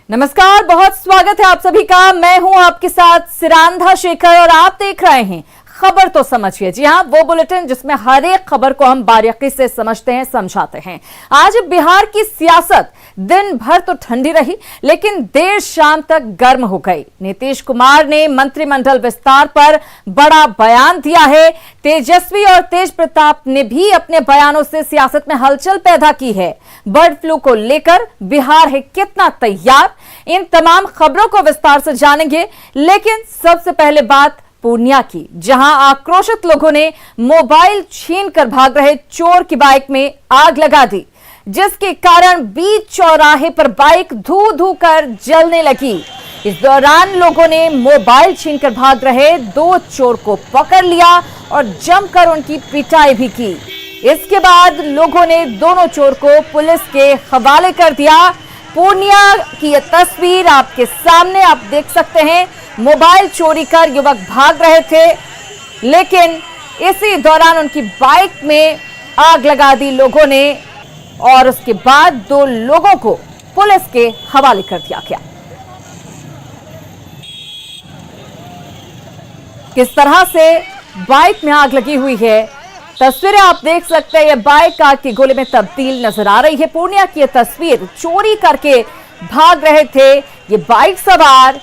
नमस्कार, बहुत स्वागत है आप सभी का। मैं हूं आपके साथ सिरांधा शेखर और आप देख रहे हैं खबर तो समझिए। जी हां, वो बुलेटिन जिसमें हर एक खबर को हम बारीकी से समझते हैं, समझाते हैं। आज बिहार की सियासत दिन भर तो ठंडी रही, लेकिन देर शाम तक गर्म हो गई। नीतीश कुमार ने मंत्रिमंडल विस्तार पर बड़ा बयान दिया है। तेजस्वी और तेज प्रताप ने भी अपने बयानों से सियासत में हलचल पैदा की है। बर्ड फ्लू को लेकर बिहार है कितना तैयार, इन तमाम खबरों को विस्तार से जानेंगे। लेकिन सबसे पहले बात पूर्णिया की, जहां आक्रोशित लोगों ने मोबाइल छीनकर भाग रहे चोर की बाइक में आग लगा दी, जिसके कारण बीच चौराहे पर बाइक धू धू कर जलने लगी। इस दौरान लोगों ने मोबाइल छीनकर भाग रहे दो चोर को पकड़ लिया और जमकर उनकी पिटाई भी की। इसके बाद लोगों ने दोनों चोर को पुलिस के हवाले कर दिया। पूर्णिया की यह तस्वीर आपके सामने आप देख सकते हैं। मोबाइल चोरी कर युवक भाग रहे थे, लेकिन इसी दौरान उनकी बाइक में आग लगा दी लोगों ने और उसके बाद दो लोगों को पुलिस के हवाले कर दिया गया। किस तरह से बाइक में आग लगी हुई है, तस्वीरें आप देख सकते हैं। यह बाइक आग के गोले में तब्दील नजर आ रही है। पूर्णिया की यह तस्वीर, चोरी करके भाग रहे थे ये बाइक सवार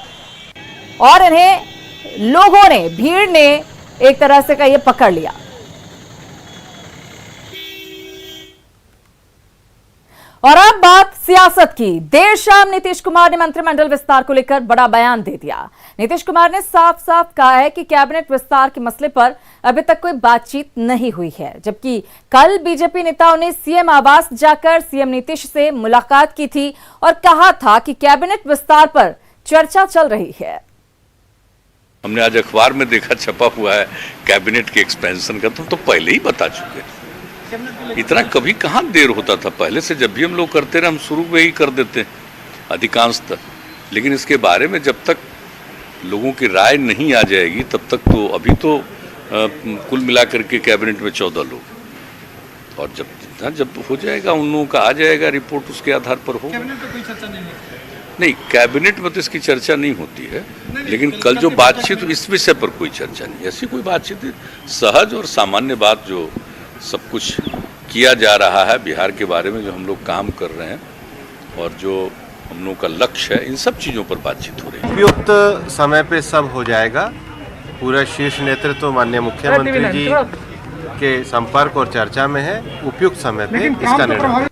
और इन्हें लोगों ने, भीड़ ने एक तरह से कहिए पकड़ लिया। और अब बात सियासत की। देर शाम नीतीश कुमार ने मंत्रिमंडल विस्तार को लेकर बड़ा बयान दे दिया। नीतीश कुमार ने साफ साफ कहा है कि कैबिनेट विस्तार के मसले पर अभी तक कोई बातचीत नहीं हुई है, जबकि कल बीजेपी नेताओं ने सीएम आवास जाकर सीएम नीतीश से मुलाकात की थी और कहा था कि कैबिनेट विस्तार पर चर्चा चल रही है। हमने आज अखबार में देखा, छपा हुआ है कैबिनेट के एक्सपेंशन का, तो पहले ही बता चुके हैं। इतना कभी कहाँ देर होता था, पहले से जब भी हम लोग करते रहे, हम शुरू में ही कर देते हैं अधिकांशतः। लेकिन इसके बारे में जब तक लोगों की राय नहीं आ जाएगी तब तक तो अभी तो कुल मिलाकर के कैबिनेट में 14 लोग, और जब हो जाएगा उन लोगों का आ जाएगा रिपोर्ट, उसके आधार पर होगा। कैबिनेट में कोई चर्चा नहीं है? नहीं, कैबिनेट में तो इसकी चर्चा नहीं होती है। लेकिन कल जो बातचीत, इस विषय पर कोई चर्चा नहीं, ऐसी कोई बातचीत सहज और सामान्य बात, जो सब कुछ किया जा रहा है बिहार के बारे में, जो हम लोग काम कर रहे हैं और जो हम लोगों का लक्ष्य है, इन सब चीज़ों पर बातचीत हो रही है। उपयुक्त समय पे सब हो जाएगा। पूरा शीर्ष नेतृत्व माननीय मुख्यमंत्री जी के संपर्क और चर्चा में है। उपयुक्त समय पे इसका निर्णय।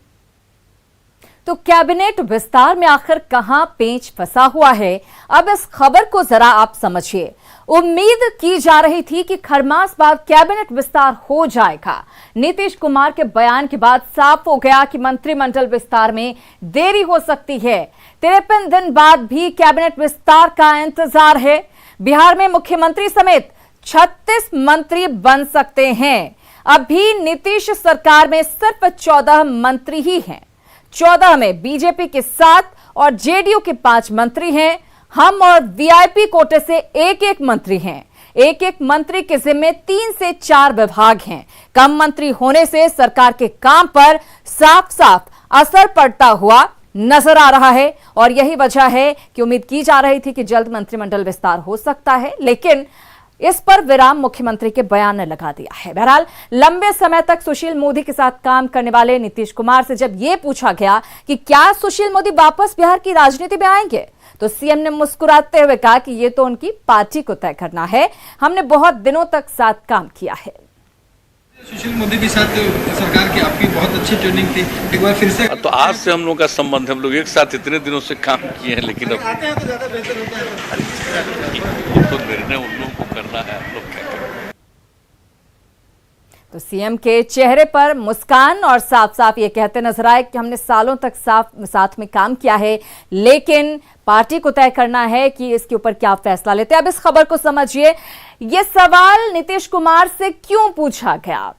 तो कैबिनेट विस्तार में आखिर कहां पेंच फंसा हुआ है, अब इस खबर को जरा आप समझिए। उम्मीद की जा रही थी कि खरमास बाद कैबिनेट विस्तार हो जाएगा। नीतीश कुमार के बयान के बाद साफ हो गया कि मंत्रिमंडल विस्तार में देरी हो सकती है। 53 दिन बाद भी कैबिनेट विस्तार का इंतजार है। बिहार में मुख्यमंत्री समेत 36 मंत्री बन सकते हैं। अभी नीतीश सरकार में सिर्फ 14 मंत्री ही हैं। 14 में बीजेपी के 7 और जेडीयू के 5 मंत्री हैं। हम और वीआईपी कोटे से एक मंत्री हैं। एक मंत्री के जिम्मे 3 से 4 विभाग हैं। कम मंत्री होने से सरकार के काम पर साफ साफ असर पड़ता हुआ नजर आ रहा है और यही वजह है कि उम्मीद की जा रही थी कि जल्द मंत्रिमंडल विस्तार हो सकता है, लेकिन इस पर विराम मुख्यमंत्री के बयान ने लगा दिया है। बहरहाल, लंबे समय तक सुशील मोदी के साथ काम करने वाले नीतीश कुमार से जब यह पूछा गया कि क्या सुशील मोदी वापस बिहार की राजनीति में आएंगे, तो सीएम ने मुस्कुराते हुए कहा कि यह तो उनकी पार्टी को तय करना है। हमने बहुत दिनों तक साथ काम किया है। सुशील मोदी के साथ सरकार की आपकी बहुत अच्छी ट्रेनिंग थी, एक बार फिर से तो आज से हम लोग का संबंध, हम लोग एक साथ इतने दिनों से काम किए हैं, लेकिन अब आते हैं तो ज्यादा बेहतर होता है। तो निर्णय उन लोगों को करना है, हम लोग क्या करें। तो सीएम के चेहरे पर मुस्कान और साफ साफ ये कहते नजर आए कि हमने सालों तक साथ में काम किया है, लेकिन पार्टी को तय करना है कि इसके ऊपर क्या फैसला लेते हैं। अब इस खबर को समझिए। ये सवाल नीतीश कुमार से क्यों पूछा गया?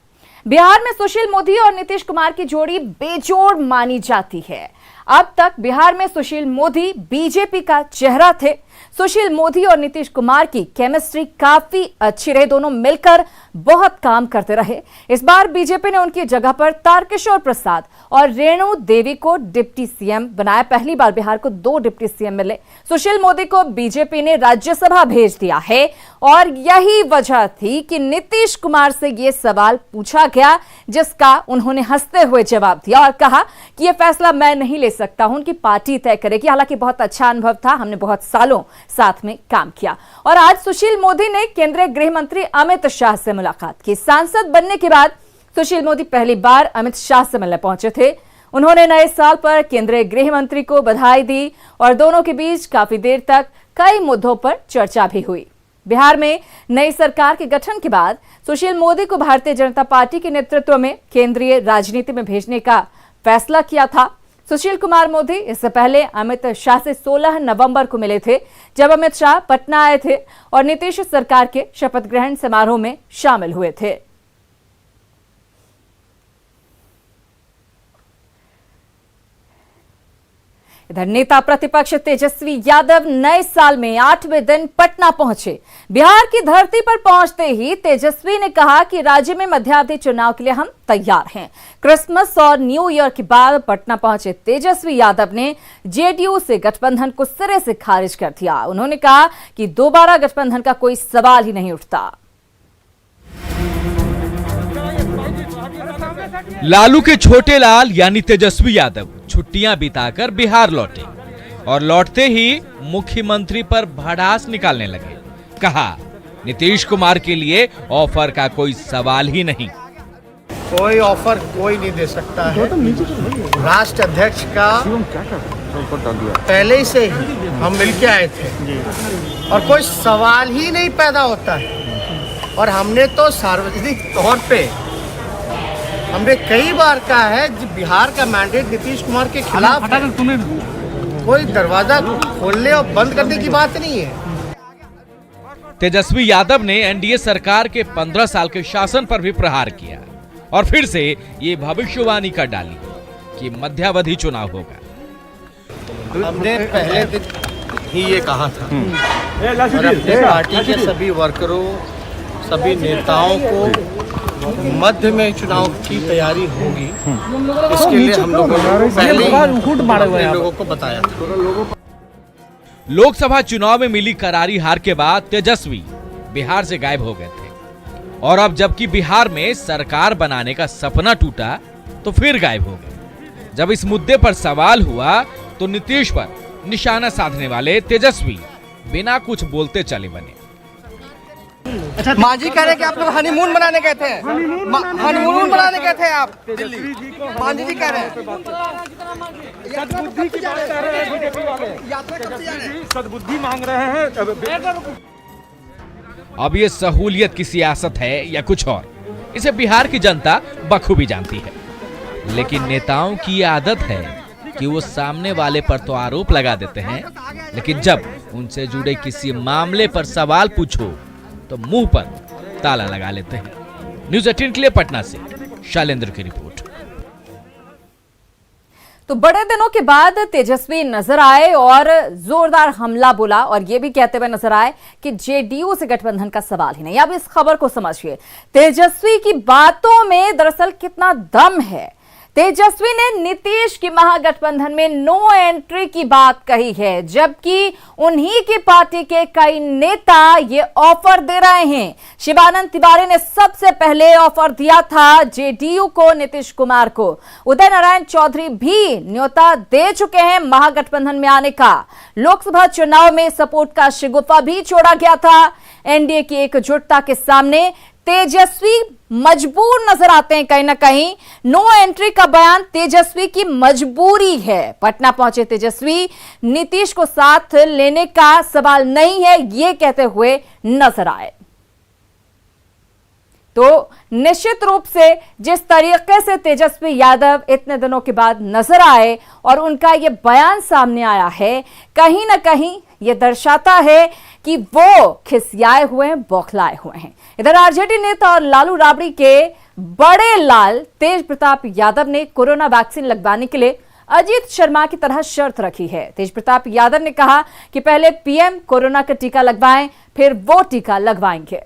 बिहार में सुशील मोदी और नीतीश कुमार की जोड़ी बेजोड़ मानी जाती है। अब तक बिहार में सुशील मोदी बीजेपी का चेहरा थे। सुशील मोदी और नीतीश कुमार की केमिस्ट्री काफी अच्छी रही, दोनों मिलकर बहुत काम करते रहे। इस बार बीजेपी ने उनकी जगह पर तारकिशोर प्रसाद और रेणु देवी को डिप्टी सीएम बनाया। पहली बार बिहार को 2 डिप्टी सीएम मिले। सुशील मोदी को बीजेपी ने राज्यसभा भेज दिया है और यही वजह थी कि नीतीश कुमार से यह सवाल पूछा गया, जिसका उन्होंने हंसते हुए जवाब दिया और कहा कि यह फैसला मैं नहीं ले सकता हूं, उनकी पार्टी तय करेगी। हालांकि बहुत अच्छा अनुभव था, हमने बहुत सालों साथ में काम किया। और आज सुशील मोदी ने केंद्रीय गृह मंत्री अमित शाह से मुलाकात की। सांसद बनने के बाद सुशील मोदी पहली बार अमित शाह से मिलने पहुंचे थे। उन्होंने नए साल पर केंद्रीय गृह मंत्री को बधाई दी और दोनों के बीच काफी देर तक कई मुद्दों पर चर्चा भी हुई। बिहार में नई सरकार के गठन के बाद सुशील मोदी को भारतीय जनता पार्टी के नेतृत्व में केंद्रीय राजनीति में भेजने का फैसला किया था। सुशील कुमार मोदी इससे पहले अमित शाह से 16 नवंबर को मिले थे, जब अमित शाह पटना आए थे और नीतीश सरकार के शपथ ग्रहण समारोह में शामिल हुए थे। इधर नेता प्रतिपक्ष तेजस्वी यादव नए साल में 8वें दिन पटना पहुंचे। बिहार की धरती पर पहुंचते ही तेजस्वी ने कहा कि राज्य में मध्यावधि चुनाव के लिए हम तैयार हैं। क्रिसमस और न्यू ईयर के बाद पटना पहुंचे तेजस्वी यादव ने जेडीयू से गठबंधन को सिरे से खारिज कर दिया। उन्होंने कहा कि दोबारा गठबंधन का कोई सवाल ही नहीं उठता। लालू के छोटे लाल यानी तेजस्वी यादव छुट्टियां बिताकर बिहार लौटे और लौटते ही मुख्यमंत्री पर भड़ास निकालने लगे। कहा नीतीश कुमार के लिए ऑफर का कोई सवाल ही नहीं। कोई ऑफर कोई नहीं दे सकता है। राष्ट्र अध्यक्ष का पहले से ही हम मिलके आए थे और कोई सवाल ही नहीं पैदा होता है। और हमने तो सार्वजनिक तौर पे हमने कई बार कहा है कि बिहार का मैंडेट नीतीश कुमार के खिलाफ है। कोई दरवाजा खोलने और बंद करने की बात नहीं है। तेजस्वी यादव ने एनडीए सरकार के 15 साल के शासन पर भी प्रहार किया और फिर से ये भविष्यवाणी कर डाली कि मध्यावधि चुनाव होगा। हमने पहले दिन ही ये कहा था और अपने पार्टी के सभी वर्करों, सभी नेताओं को मध्य में चुनाव की तैयारी होगी, इसके लिए हम लोगों ने पहले ही लोगों को बताया था। लोकसभा चुनाव में मिली करारी हार के बाद तेजस्वी बिहार से गायब हो गए थे और अब जबकि बिहार में सरकार बनाने का सपना टूटा तो फिर गायब हो गए। जब इस मुद्दे पर सवाल हुआ तो नीतीश पर निशाना साधने वाले तेजस्वी बिना कुछ बोलते चले बने। मांझी कह रहे कि आप लोग हनीमून बनाने गए थे, हनीमून बनाने गए थे आप दिल्ली। मांझी जी कह रहे हैं सद्बुद्धि मांग रहे हैं। अब ये सहूलियत की सियासत है या कुछ और, इसे बिहार की जनता बखूबी जानती है। लेकिन नेताओं की आदत है कि वो सामने वाले पर तो आरोप लगा देते हैं, लेकिन जब उनसे जुड़े किसी मामले पर सवाल पूछो तो मुंह पर ताला लगा लेते हैं। न्यूज़ 18 के लिए पटना से शैलेंद्र की रिपोर्ट। तो बड़े दिनों के बाद तेजस्वी नजर आए और जोरदार हमला बोला और यह भी कहते हुए नजर आए कि जेडीयू से गठबंधन का सवाल ही नहीं। अब इस खबर को समझिए, तेजस्वी की बातों में दरअसल कितना दम है। तेजस्वी ने नीतीश की महागठबंधन में नो एंट्री की बात कही है, जबकि उन्हीं की पार्टी के कई नेता ये ऑफर दे रहे हैं। शिवानंद तिवारी ने सबसे पहले ऑफर दिया था जेडीयू को, नीतीश कुमार को। उदय नारायण चौधरी भी न्योता दे चुके हैं महागठबंधन में आने का। लोकसभा चुनाव में सपोर्ट का शिगुफा भी छोड़ा गया था। एनडीए की एकजुटता के सामने तेजस्वी मजबूर नजर आते हैं। कहीं ना कहीं नो एंट्री का बयान तेजस्वी की मजबूरी है। पटना पहुंचे तेजस्वी नीतीश को साथ लेने का सवाल नहीं है, ये कहते हुए नजर आए। तो निश्चित रूप से जिस तरीके से तेजस्वी यादव इतने दिनों के बाद नजर आए और उनका यह बयान सामने आया है, कहीं ना कहीं यह दर्शाता है कि वो खिसियाए हुए हैं, बौखलाए हुए हैं। इधर आरजेडी नेता और लालू राबड़ी के बड़े लाल तेज प्रताप यादव ने कोरोना वैक्सीन लगवाने के लिए अजीत शर्मा की तरह शर्त रखी है। तेज प्रताप यादव ने कहा कि पहले पीएम कोरोना का टीका लगवाएं, फिर वो टीका लगवाएंगे।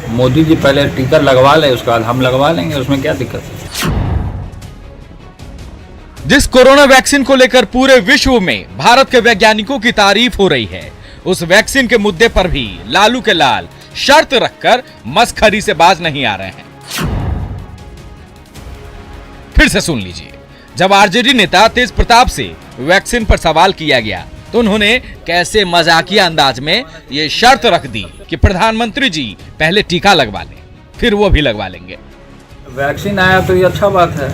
मोदी जी पहले टीका लगवा ले, उसके बाद हम लगवा लेंगे, उसमें क्या दिक्कत है। जिस कोरोना वैक्सीन को लेकर पूरे विश्व में भारत के वैज्ञानिकों की तारीफ हो रही है, उस वैक्सीन के मुद्दे पर भी लालू के लाल शर्त रखकर मस्खरी से बाज नहीं आ रहे हैं। फिर से सुन लीजिए, जब आरजेडी नेता तेज प्रताप से वैक्सीन पर सवाल किया गया तो उन्होंने कैसे मजाकिया अंदाज में ये शर्त रख दी कि प्रधानमंत्री जी पहले टीका लगवा लें, फिर वो भी लगवा लेंगे। वैक्सीन आया तो ये अच्छा बात है।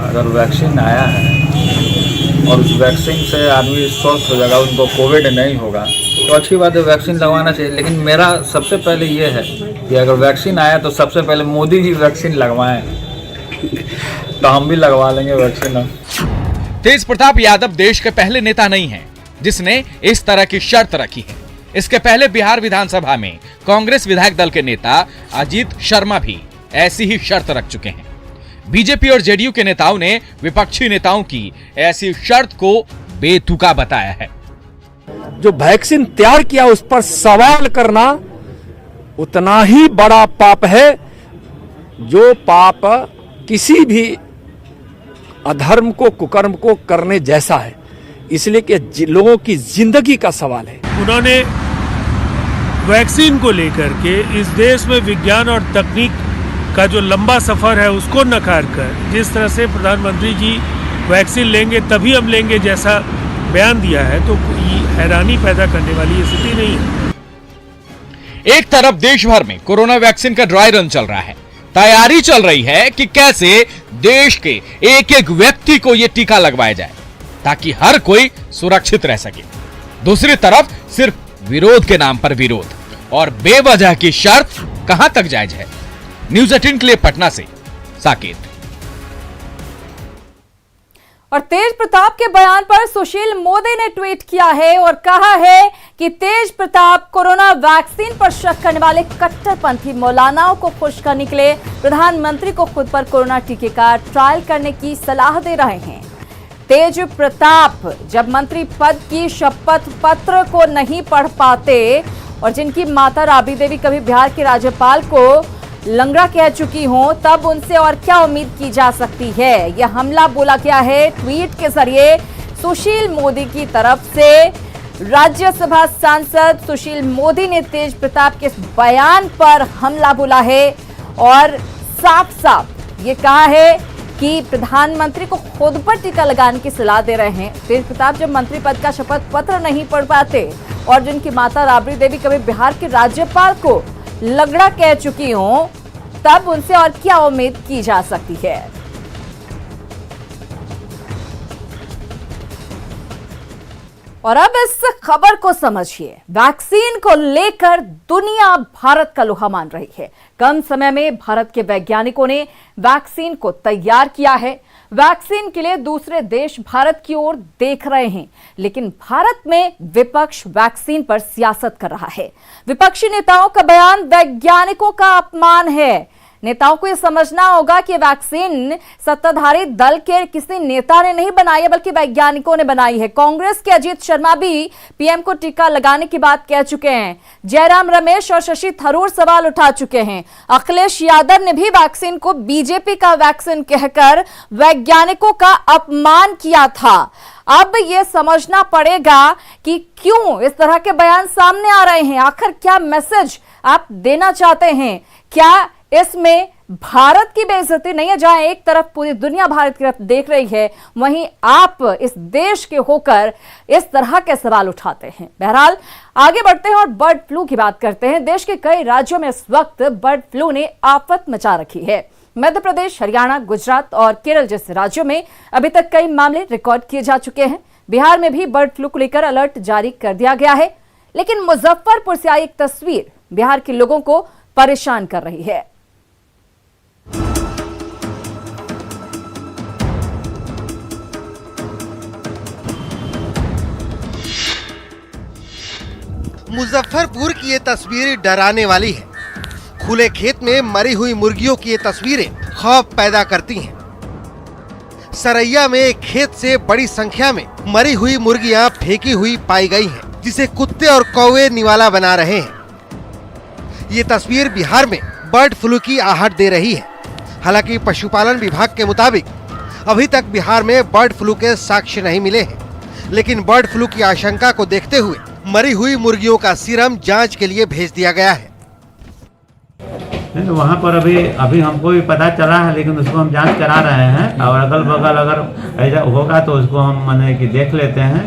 अगर वैक्सीन आया है और उस वैक्सीन से आदमी स्वस्थ हो जाएगा, उनको कोविड नहीं होगा, तो अच्छी बात है, वैक्सीन लगवाना चाहिए। लेकिन मेरा सबसे पहले ये है कि अगर वैक्सीन आया तो सबसे पहले मोदी जी वैक्सीन लगवाएं, तो हम भी लगवा लेंगे वैक्सीन। तेज प्रताप यादव देश के पहले नेता नहीं हैं जिसने इस तरह की शर्त रखी है। इसके पहले बिहार विधानसभा में कांग्रेस विधायक दल के नेता अजीत शर्मा भी ऐसी ही शर्त रख चुके हैं। बीजेपी और जेडीयू के नेताओं ने विपक्षी नेताओं की ऐसी शर्त को बेतुका बताया है। जो वैक्सीन तैयार किया उस पर सवाल करना उतना ही बड़ा पाप है जो पाप किसी भी अधर्म को, कुकर्म को करने जैसा है। इसलिए कि लोगों की जिंदगी का सवाल है। उन्होंने वैक्सीन को लेकर के इस देश में विज्ञान और तकनीक का जो लंबा सफर है उसको नकार कर जिस तरह से प्रधानमंत्री जी वैक्सीन लेंगे तभी हम लेंगे जैसा बयान दिया है, तो हैरानी पैदा करने वाली स्थिति नहीं है। एक तरफ देश भर में कोरोना वैक्सीन का ड्राई रन चल रहा है, तैयारी चल रही है कि कैसे देश के एक एक व्यक्ति को यह टीका लगवाया जाए ताकि हर कोई सुरक्षित रह सके। दूसरी तरफ सिर्फ विरोध के नाम पर विरोध और बेवजह की शर्त कहां तक जायज है। न्यूज़ 18 के लिए पटना से साकेत। और तेज प्रताप के बयान पर सुशील मोदी ने ट्वीट किया है और कहा है कि तेज प्रताप कोरोना वैक्सीन पर शक करने वाले कट्टरपंथी मौलानाओं को खुश करने के लिए प्रधानमंत्री को खुद पर कोरोना टीके का ट्रायल करने की सलाह दे रहे हैं। तेज प्रताप जब मंत्री पद की शपथ पत्र को नहीं पढ़ पाते और जिनकी माता राबड़ी देवी कभी बिहार के राज्यपाल को लंगड़ा कह चुकी हों, तब उनसे और क्या उम्मीद की जा सकती है। यह हमला बोला गया है ट्वीट के जरिए सुशील मोदी की तरफ से। राज्यसभा सांसद सुशील मोदी ने तेज प्रताप के बयान पर हमला बोला है और साफ साफ ये कहा है कि प्रधानमंत्री को खुद पर टीका लगाने की सलाह दे रहे हैं। तेज प्रताप जब मंत्री पद का शपथ पत्र नहीं पढ़ पाते और जिनकी माता राबड़ी देवी कभी बिहार के राज्यपाल को लगड़ा कह चुकी हों, तब उनसे और क्या उम्मीद की जा सकती है। और अब इस खबर को समझिए। वैक्सीन को लेकर दुनिया भारत का लोहा मान रही है। कम समय में भारत के वैज्ञानिकों ने वैक्सीन को तैयार किया है। वैक्सीन के लिए दूसरे देश भारत की ओर देख रहे हैं, लेकिन भारत में विपक्ष वैक्सीन पर सियासत कर रहा है। विपक्षी नेताओं का बयान वैज्ञानिकों का अपमान है। नेताओं को यह समझना होगा कि वैक्सीन सत्ताधारी दल के किसी नेता ने नहीं बनाई है, बल्कि वैज्ञानिकों ने बनाई है। कांग्रेस के अजीत शर्मा भी पीएम को टीका लगाने की बात कह चुके हैं। जयराम रमेश और शशि थरूर सवाल उठा चुके हैं। अखिलेश यादव ने भी वैक्सीन को बीजेपी का वैक्सीन कहकर वैज्ञानिकों का अपमान किया था। अब यह समझना पड़ेगा कि क्यों इस तरह के बयान सामने आ रहे हैं। आखिर क्या मैसेज आप देना चाहते हैं? क्या इसमें भारत की बेइज्जती नहीं है? जहां एक तरफ पूरी दुनिया भारत की तरफ देख रही है, वहीं आप इस देश के होकर इस तरह के सवाल उठाते हैं। बहरहाल आगे बढ़ते हैं और बर्ड फ्लू की बात करते हैं। देश के कई राज्यों में इस वक्त बर्ड फ्लू ने आफत मचा रखी है। मध्य प्रदेश, हरियाणा, गुजरात और केरल जैसे राज्यों में अभी तक कई मामले रिकॉर्ड किए जा चुके हैं। बिहार में भी बर्ड फ्लू को लेकर अलर्ट जारी कर दिया गया है, लेकिन मुजफ्फरपुर से आई एक तस्वीर बिहार के लोगों को परेशान कर रही है। मुजफ्फरपुर की ये तस्वीर डराने वाली है। खुले खेत में मरी हुई मुर्गियों की ये तस्वीरें खौफ पैदा करती हैं। सरैया में एक खेत से बड़ी संख्या में मरी हुई मुर्गियां फेंकी हुई पाई गई हैं, जिसे कुत्ते और कौवे निवाला बना रहे हैं। ये तस्वीर बिहार में बर्ड फ्लू की आहट दे रही है। हालांकि पशुपालन विभाग के मुताबिक अभी तक बिहार में बर्ड फ्लू के साक्ष्य नहीं मिले हैं, लेकिन बर्ड फ्लू की आशंका को देखते हुए मरी हुई मुर्गियों का सीरम जांच के लिए भेज दिया गया है। नहीं तो वहाँ पर अभी हमको भी पता चला है, लेकिन उसको हम जांच करा रहे हैं और अगल बगल अगर ऐसा होगा तो उसको हम माने कि देख लेते हैं।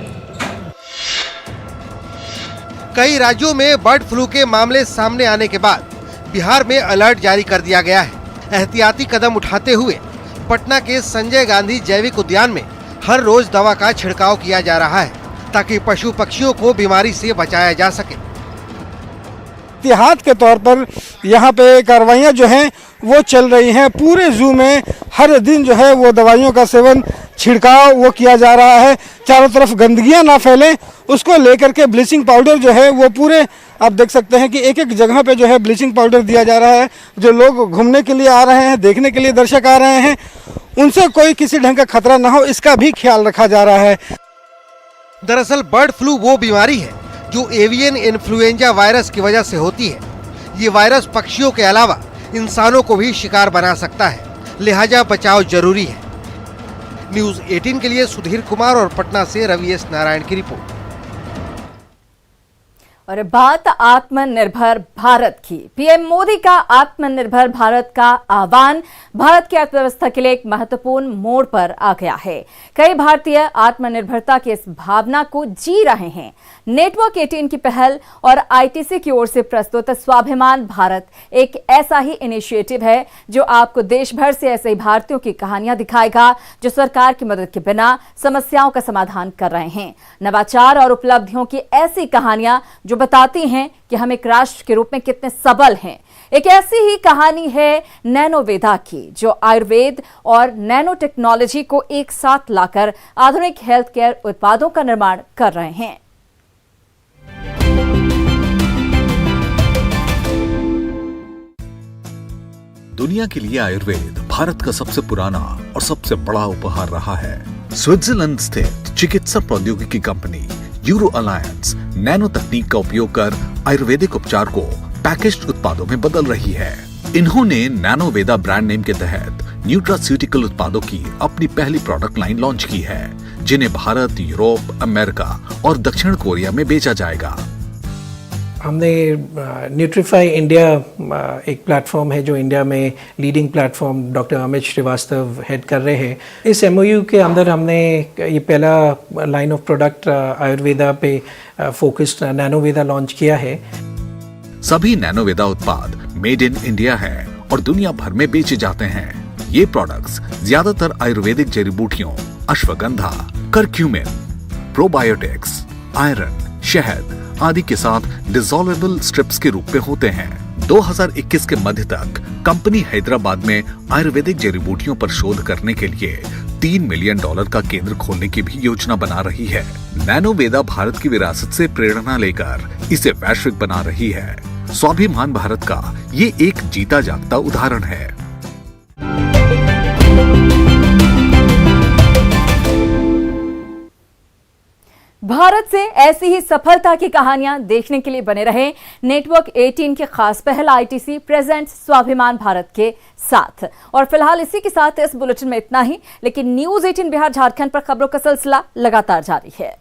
कई राज्यों में बर्ड फ्लू के मामले सामने आने के बाद बिहार में अलर्ट जारी कर दिया गया है। एहतियाती कदम उठाते हुए पटना के संजय गांधी जैविक उद्यान में हर रोज दवा का छिड़काव किया जा रहा है, ताकि पशु पक्षियों को बीमारी से बचाया जा सके। एहतियात के तौर पर यहाँ पे कार्रवाइयाँ जो हैं वो चल रही हैं। पूरे जू में हर दिन जो है वो दवाइयों का सेवन, छिड़काव वो किया जा रहा है। चारों तरफ गंदगियाँ ना फैलें, उसको लेकर के ब्लीचिंग पाउडर जो है वो पूरे आप देख सकते हैं कि एक एक जगह पे जो है ब्लीचिंग पाउडर दिया जा रहा है। जो लोग घूमने के लिए आ रहे हैं, देखने के लिए दर्शक आ रहे हैं, उनसे कोई किसी ढंग का खतरा ना हो, इसका भी ख्याल रखा जा रहा है। दरअसल बर्ड फ्लू वो बीमारी है जो एवियन इन्फ्लुएंजा वायरस की वजह से होती है। ये वायरस पक्षियों के अलावा इंसानों को भी शिकार बना सकता है, लिहाजा बचाव जरूरी है। न्यूज़ 18 के लिए सुधीर कुमार और पटना से रवि एस नारायण की रिपोर्ट। और बात आत्मनिर्भर भारत की। पीएम मोदी का आत्मनिर्भर भारत का आह्वान भारत की अर्थव्यवस्था के लिए एक महत्वपूर्ण मोड़ पर आ गया है। कई भारतीय आत्मनिर्भरता की इस भावना को जी रहे हैं। नेटवर्क 18 की पहल और आईटीसी की ओर से प्रस्तुत स्वाभिमान भारत एक ऐसा ही इनिशिएटिव है जो आपको देश भर से ऐसे ही भारतीयों की कहानियां दिखाएगा जो सरकार की मदद के बिना समस्याओं का समाधान कर रहे हैं। नवाचार और उपलब्धियों की ऐसी कहानियां जो बताती हैं कि हम एक राष्ट्र के रूप में कितने सबल हैं। एक ऐसी ही कहानी है नैनोवेदा की, जो आयुर्वेद और नैनो टेक्नोलॉजी को एक साथ लाकर आधुनिक हेल्थ केयर उत्पादों का निर्माण कर रहे हैं। दुनिया के लिए आयुर्वेद भारत का सबसे पुराना और सबसे बड़ा उपहार रहा है। स्विट्जरलैंड स्थित चिकित्सा प्रौद्योगिकी कंपनी यूरो अलायंस नैनो तकनीक का उपयोग कर आयुर्वेदिक उपचार को पैकेज्ड उत्पादों में बदल रही है। इन्होंने नैनोवेदा ब्रांड नेम के तहत न्यूट्रास्यूटिकल उत्पादों की अपनी पहली प्रोडक्ट लाइन लॉन्च की है, जिन्हें भारत, यूरोप, अमेरिका और दक्षिण कोरिया में बेचा जाएगा। हमने न्यूट्रीफाई इंडिया एक प्लेटफॉर्म है जो इंडिया में leading platform doctor Amit Srivastava head कर रहे हैं। इस एमओयू के अंदर हमने ये पहला लाइन ऑफ प्रोडक्ट आयुर्वेदा पे फोकस्ड नैनोवेदा लॉन्च किया है। सभी नैनोवेदा उत्पाद मेड इन इंडिया है और दुनिया भर में बेचे जाते हैं। ये प्रोडक्ट्स ज्यादातर आयुर्वेदिक जड़ी बूटियों, अश्वगंधा, करक्यूमिन, प्रोबायोटिक्स, आयरन, शहद आदि के साथ डिसॉल्वेबल स्ट्रिप्स के रूप में होते हैं। 2021 के मध्य तक कंपनी हैदराबाद में आयुर्वेदिक जड़ी बूटियों पर शोध करने के लिए $3 मिलियन का केंद्र खोलने की भी योजना बना रही है। नैनोवेदा भारत की विरासत से प्रेरणा लेकर इसे वैश्विक बना रही है। स्वाभिमान भारत का ये एक जीता जागता उदाहरण है। भारत से ऐसी ही सफलता की कहानियां देखने के लिए बने रहे नेटवर्क 18 की खास पहल आईटीसी प्रेजेंट स्वाभिमान भारत के साथ। और फिलहाल इसी के साथ इस बुलेटिन में इतना ही, लेकिन न्यूज़ 18 बिहार झारखंड पर खबरों का सिलसिला लगातार जारी है।